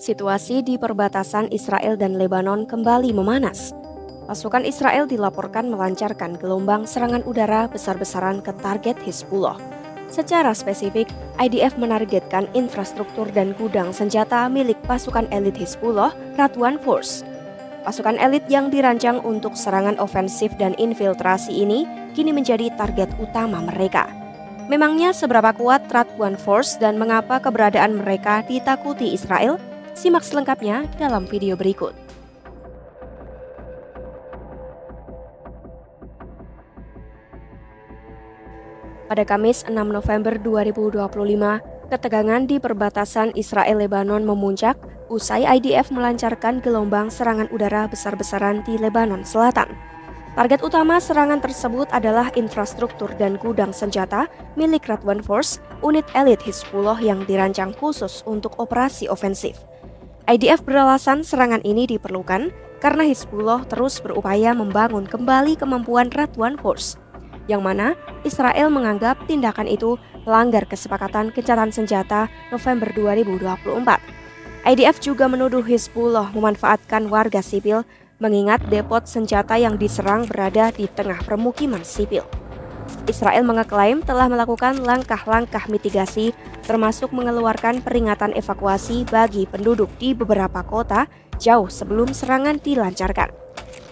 Situasi di perbatasan Israel dan Lebanon kembali memanas. Pasukan Israel dilaporkan melancarkan gelombang serangan udara besar-besaran ke target Hizbullah. Secara spesifik, IDF menargetkan infrastruktur dan gudang senjata milik pasukan elit Hizbullah, Radwan Force. Pasukan elit yang dirancang untuk serangan ofensif dan infiltrasi ini kini menjadi target utama mereka. Memangnya seberapa kuat Radwan Force dan mengapa keberadaan mereka ditakuti Israel? Simak selengkapnya dalam video berikut. Pada Kamis 6 November 2025, ketegangan di perbatasan Israel-Lebanon memuncak usai IDF melancarkan gelombang serangan udara besar-besaran di Lebanon Selatan. Target utama serangan tersebut adalah infrastruktur dan gudang senjata milik Radwan Force, unit elit Hizbullah yang dirancang khusus untuk operasi ofensif. IDF beralasan serangan ini diperlukan karena Hizbullah terus berupaya membangun kembali kemampuan Radwan Force, yang mana Israel menganggap tindakan itu melanggar kesepakatan gencatan senjata November 2024. IDF juga menuduh Hizbullah memanfaatkan warga sipil mengingat depot senjata yang diserang berada di tengah permukiman sipil. Israel mengeklaim telah melakukan langkah-langkah mitigasi termasuk mengeluarkan peringatan evakuasi bagi penduduk di beberapa kota jauh sebelum serangan dilancarkan.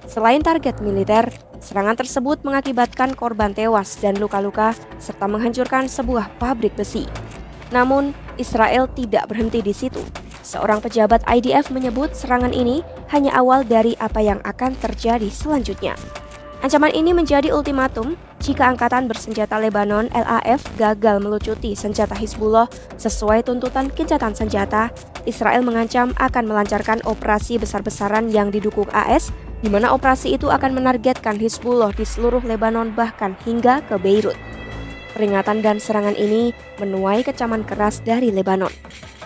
Selain target militer, serangan tersebut mengakibatkan korban tewas dan luka-luka serta menghancurkan sebuah pabrik besi. Namun, Israel tidak berhenti di situ. Seorang pejabat IDF menyebut serangan ini hanya awal dari apa yang akan terjadi selanjutnya. Ancaman ini menjadi ultimatum jika Angkatan Bersenjata Lebanon (LAF) gagal melucuti senjata Hizbullah sesuai tuntutan gencatan senjata. Israel mengancam akan melancarkan operasi besar-besaran yang didukung AS, di mana operasi itu akan menargetkan Hizbullah di seluruh Lebanon bahkan hingga ke Beirut. Peringatan dan serangan ini menuai kecaman keras dari Lebanon.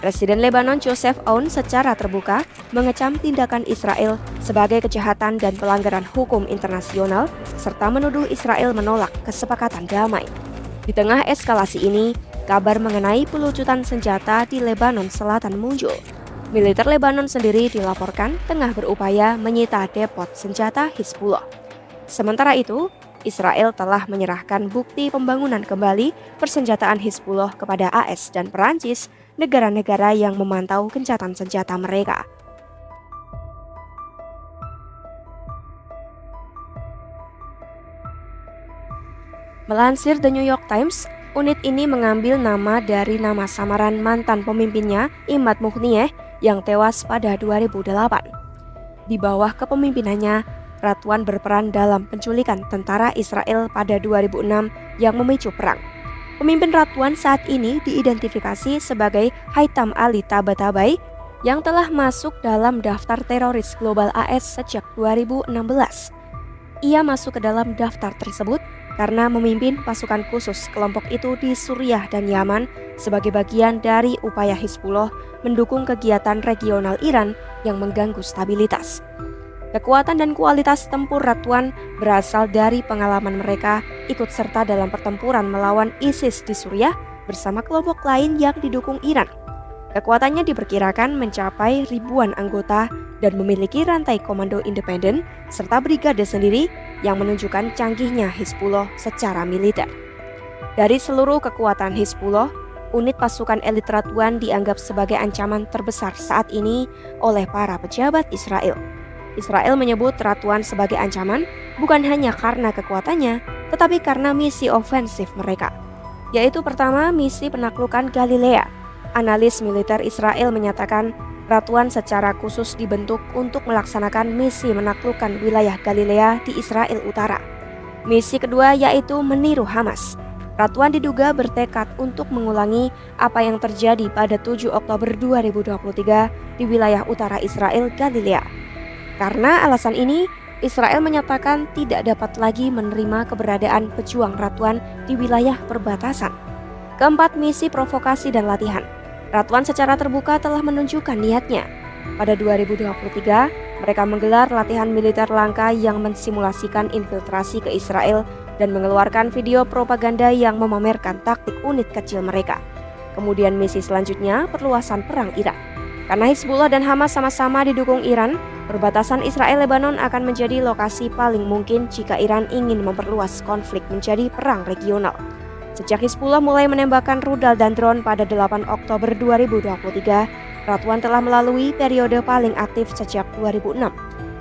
Presiden Lebanon Joseph Aoun secara terbuka mengecam tindakan Israel sebagai kejahatan dan pelanggaran hukum internasional serta menuduh Israel menolak kesepakatan damai. Di tengah eskalasi ini, kabar mengenai pelucutan senjata di Lebanon Selatan muncul. Militer Lebanon sendiri dilaporkan tengah berupaya menyita depot senjata Hizbullah. Sementara itu, Israel telah menyerahkan bukti pembangunan kembali persenjataan Hizbullah kepada AS dan Perancis, negara-negara yang memantau gencatan senjata mereka. Melansir The New York Times, unit ini mengambil nama dari nama samaran mantan pemimpinnya, Imad Muhniyeh, yang tewas pada 2008. Di bawah kepemimpinannya, Radwan berperan dalam penculikan tentara Israel pada 2006 yang memicu perang. Pemimpin Radwan saat ini diidentifikasi sebagai Haitham Ali Tabatabai yang telah masuk dalam daftar teroris global AS sejak 2016. Ia masuk ke dalam daftar tersebut karena memimpin pasukan khusus kelompok itu di Suriah dan Yaman sebagai bagian dari upaya Hizbullah mendukung kegiatan regional Iran yang mengganggu stabilitas. Kekuatan dan kualitas tempur Radwan berasal dari pengalaman mereka ikut serta dalam pertempuran melawan ISIS di Suriah bersama kelompok lain yang didukung Iran. Kekuatannya diperkirakan mencapai ribuan anggota dan memiliki rantai komando independen serta brigade sendiri yang menunjukkan canggihnya Hizbullah secara militer. Dari seluruh kekuatan Hizbullah, unit pasukan elit Radwan dianggap sebagai ancaman terbesar saat ini oleh para pejabat Israel. Israel menyebut Radwan sebagai ancaman bukan hanya karena kekuatannya, tetapi karena misi ofensif mereka, yaitu pertama misi penaklukan Galilea. Analis militer Israel menyatakan Radwan secara khusus dibentuk untuk melaksanakan misi menaklukkan wilayah Galilea di Israel Utara. Misi kedua yaitu meniru Hamas. Radwan diduga bertekad untuk mengulangi apa yang terjadi pada 7 Oktober 2023 di wilayah utara Israel, Galilea. Karena alasan ini, Israel menyatakan tidak dapat lagi menerima keberadaan pejuang Radwan di wilayah perbatasan. Keempat, misi provokasi dan latihan. Radwan secara terbuka telah menunjukkan niatnya. Pada 2023, mereka menggelar latihan militer langka yang mensimulasikan infiltrasi ke Israel dan mengeluarkan video propaganda yang memamerkan taktik unit kecil mereka. Kemudian misi selanjutnya perluasan perang Irak. Karena Hizbullah dan Hamas sama-sama didukung Iran, perbatasan Israel-Lebanon akan menjadi lokasi paling mungkin jika Iran ingin memperluas konflik menjadi perang regional. Sejak Hizbullah mulai menembakkan rudal dan drone pada 8 Oktober 2023, Ratuan telah melalui periode paling aktif sejak 2006.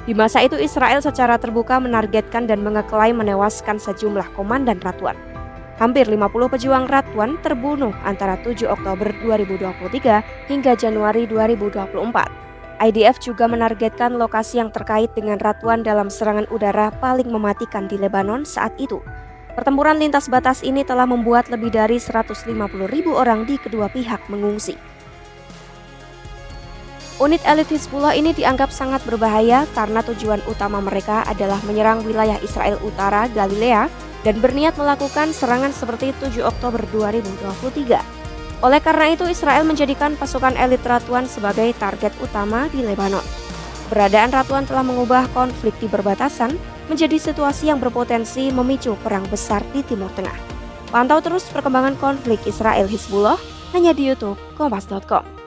Di masa itu Israel secara terbuka menargetkan dan mengeklaim menewaskan sejumlah komandan Ratuan. Hampir 50 pejuang Ratuan terbunuh antara 7 Oktober 2023 hingga Januari 2024. IDF juga menargetkan lokasi yang terkait dengan Ratuan dalam serangan udara paling mematikan di Lebanon saat itu. Pertempuran lintas batas ini telah membuat lebih dari 150.000 orang di kedua pihak mengungsi. Unit elit Hizbullah ini dianggap sangat berbahaya karena tujuan utama mereka adalah menyerang wilayah Israel Utara, Galilea, dan berniat melakukan serangan seperti 7 Oktober 2023. Oleh karena itu, Israel menjadikan pasukan elit Ratuan sebagai target utama di Lebanon. Keberadaan Ratuan telah mengubah konflik di perbatasan menjadi situasi yang berpotensi memicu perang besar di Timur Tengah. Pantau terus perkembangan konflik Israel-Hizbullah hanya di YouTube Kompas.com.